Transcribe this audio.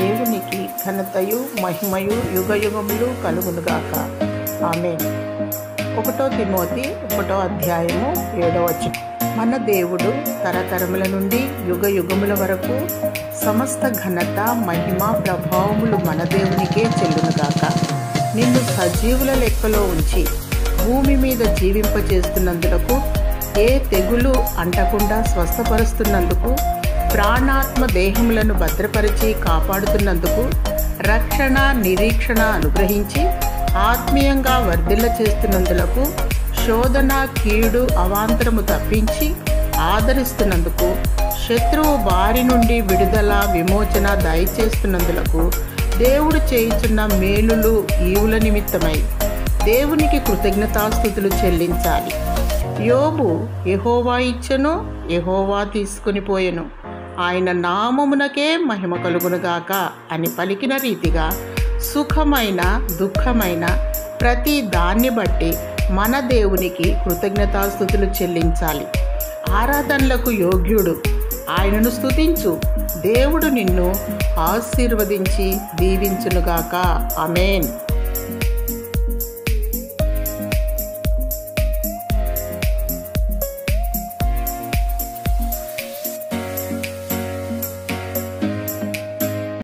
దేవునికి ఘనతయు మహిమయు యుగయుగములు కలుగునుగాక. ఆమేన్. 1 తిమోతి 1వ అధ్యాయము 7వ వచనం. మన దేవుడు తరతరముల నుండి యుగయుగముల వరకు సమస్త ఘనత మహిమ ప్రభావములు మన దేవునికే చెల్లునుగాక. నిన్ను సజీవుల లెక్కలో ఉంచి భూమి మీద జీవింపచేస్తున్నందుకు, ఏ తెగులు అంటకుండా స్వస్థపరుస్తున్నందుకు, ప్రాణాత్మ దేహములను భద్రపరిచి కాపాడుతున్నందుకు, రక్షణ నిరీక్షణ అనుగ్రహించి ఆత్మీయంగా వర్ధిల్ల చేస్తున్నందులకు, శోధన కీడు అవాంతరము తప్పించి ఆదరిస్తున్నందుకు, శత్రువు బారి నుండి విడుదల విమోచన దయచేస్తున్నందులకు, దేవుడు చేయుచున్న మేలులు ఈవుల నిమిత్తమై దేవునికి కృతజ్ఞతాస్తుతులు చెల్లించాలి. యోబు యెహోవా ఇచ్చెను, యెహోవా తీసుకుని పోయెను, ఆయన నామమునకే మహిమ కలుగునుగాక అని పలికిన రీతిగా సుఖమైన దుఃఖమైన ప్రతి దాన్ని బట్టి మన దేవునికి కృతజ్ఞతాస్తుతులు చెల్లించాలి. ఆరాధనలకు యోగ్యుడు, ఆయనను స్తుతించు. దేవుడు నిన్ను ఆశీర్వదించి దీవించునుగాక. ఆమేన్.